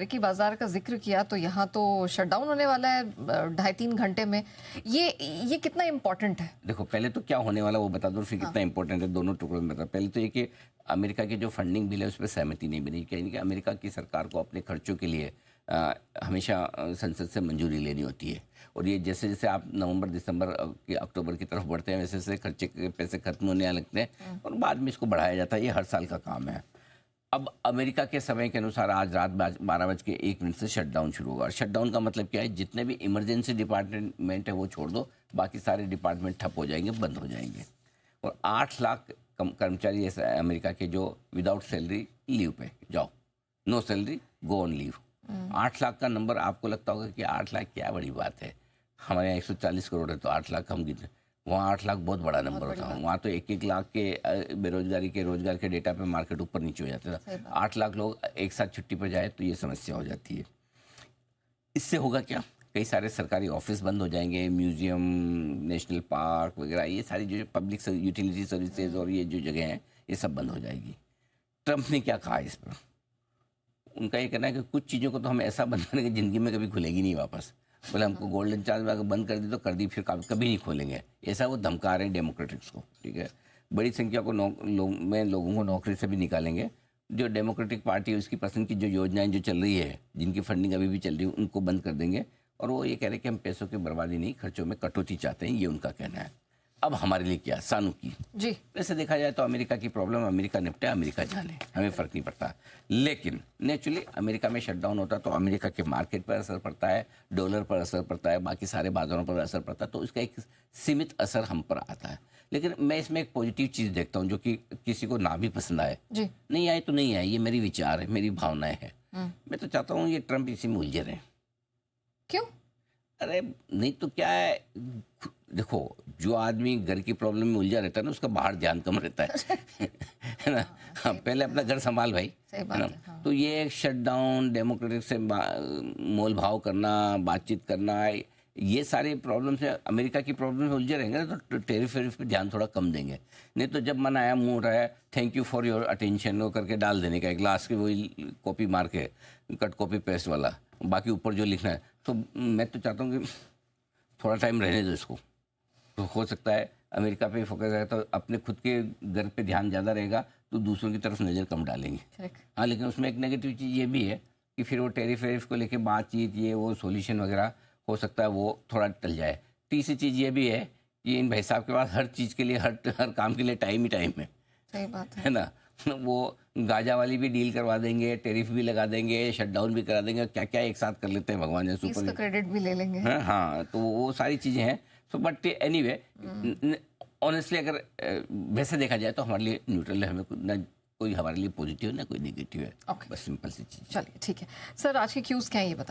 अमेरिकी बाजार का जिक्र किया तो यहाँ तो शटडाउन होने वाला है 2.5-3 घंटे में। ये कितना इम्पोर्टेंट है? देखो, पहले तो क्या होने वाला वो बता दो, फिर कितना इंपॉर्टेंट है, दोनों टुकड़ों में बता। पहले तो ये कि अमेरिका की जो फंडिंग बिल है उस पर सहमति नहीं बनी, यानी कि अमेरिका की सरकार को अपने खर्चों के लिए हमेशा संसद से मंजूरी लेनी होती है। और ये जैसे जैसे आप नवंबर, दिसंबर, अक्टूबर की तरफ बढ़ते हैं, वैसे वैसे खर्चे के पैसे खत्म होने लगते हैं और बाद में इसको बढ़ाया जाता है। ये हर साल का काम है। अब अमेरिका के समय के अनुसार आज रात 12:01 से शटडाउन शुरू होगा। और शटडाउन का मतलब क्या है? जितने भी इमरजेंसी डिपार्टमेंट है वो छोड़ दो, बाकी सारे डिपार्टमेंट ठप हो जाएंगे, बंद हो जाएंगे। और 8 लाख कर्मचारी ऐसे अमेरिका के जो विदाउट सैलरी लीव पे जाओ, no salary go on leave. 8 lakh का नंबर आपको लगता होगा कि 8 लाख क्या बड़ी बात है, हमारे यहाँ 140 करोड़ है तो 8 लाख हम गिनते, वहाँ 8 लाख बहुत बड़ा नंबर होता है। वहाँ तो 1-1 लाख के बेरोजगारी के रोजगार के डेटा पे मार्केट ऊपर नीचे हो जाता था। 8 लाख लोग एक साथ छुट्टी पर जाए तो ये समस्या हो जाती है। इससे होगा क्या? कई सारे सरकारी ऑफिस बंद हो जाएंगे, म्यूजियम, नेशनल पार्क वगैरह, ये सारी जो पब्लिक यूटिलिटी सर्विसेज और ये जो जगह हैं ये सब बंद हो जाएगी। ट्रंप ने क्या कहा इस पर? उनका ये कहना है कि कुछ चीज़ों को तो हम ऐसा बंद करेंगे ज़िंदगी में कभी खुलेगी नहीं वापस। बोले हमको गोल्डन चार्ज में अगर बंद कर दी तो कर दी, फिर कभी नहीं खोलेंगे, ऐसा वो धमका रहे हैं डेमोक्रेटिक्स को। ठीक है, बड़ी संख्या को लोगों को नौकरी से भी निकालेंगे। जो डेमोक्रेटिक पार्टी है उसकी पसंद की जो योजनाएं जो चल रही है, जिनकी फंडिंग अभी भी चल रही है, उनको बंद कर देंगे। और वो ये कह रहे हैं कि हम पैसों की बर्बादी नहीं, खर्चों में कटौती चाहते हैं, ये उनका कहना है। अब हमारे लिए क्या, सानू की जी, वैसे देखा जाए तो अमेरिका की प्रॉब्लम अमेरिका निपटे, अमेरिका जाने, हमें फ़र्क नहीं पड़ता। लेकिन नेचुरली अमेरिका में शटडाउन होता तो अमेरिका के मार्केट पर असर पड़ता है, डॉलर पर असर पड़ता है, बाकी सारे बाजारों पर असर पड़ता है, तो उसका एक सीमित असर हम पर आता है। लेकिन मैं इसमें एक पॉजिटिव चीज़ देखता हूँ, जो कि किसी को ना भी पसंद आए, नहीं आए तो नहीं आए, ये मेरी विचार है, मेरी भावनाएं हैं। मैं तो चाहता हूँ ये ट्रंप इसी में उलझे रहें। क्यों? अरे नहीं तो क्या है, देखो, जो आदमी घर की प्रॉब्लम में उलझा रहता है ना, उसका बाहर ध्यान कम रहता है है ना। हाँ, पहले अपना घर संभाल भाई, है ना। तो ये शटडाउन, डेमोक्रेटिक से मोल भाव करना, बातचीत करना, ये सारे प्रॉब्लम से अमेरिका की प्रॉब्लम में उलझे रहेंगे ना, तो टेरिफ वेरिफ पे ध्यान थोड़ा कम देंगे। नहीं तो जब मन आया, मुँह उठाया, thank you for your attention वो करके डाल देने का, एक ग्लास की वही कॉपी मार के, कट कॉपी पेस्ट वाला, बाकी ऊपर जो लिखना है। तो मैं तो चाहता हूँ कि थोड़ा टाइम रहने दो इसको, तो हो सकता है अमेरिका पे फोकस है तो अपने खुद के घर पे ध्यान ज़्यादा रहेगा, तो दूसरों की तरफ नज़र कम डालेंगे। हाँ, लेकिन उसमें एक नेगेटिव चीज़ ये भी है कि फिर वो टेरिफ वेरिफ को लेके बातचीत, ये वो सॉल्यूशन वगैरह हो सकता है वो थोड़ा टल जाए। तीसरी चीज़ ये भी है कि इन भाई साहब के पास हर चीज़ के लिए, हर काम के लिए टाइम ही टाइम है। सही बात है ना। वो गाजा वाली भी डील करवा देंगे, टेरिफ भी लगा देंगे, शटडाउन भी करा देंगे, क्या क्या एक साथ कर लेते हैं भगवान ने, सुपर क्रेडिट भी ले लेंगे। हाँ, तो वो सारी चीज़ें हैं। सो बट एनीवे, ऑनेस्टली अगर वैसे देखा जाए तो हमारे लिए न्यूट्रल है, हमें ना कोई हमारे लिए पॉजिटिव है ना कोई नेगेटिव है। बस सिंपल सी चीज़। चलिए ठीक है सर, आज के क्यूज़ क्या है ये बता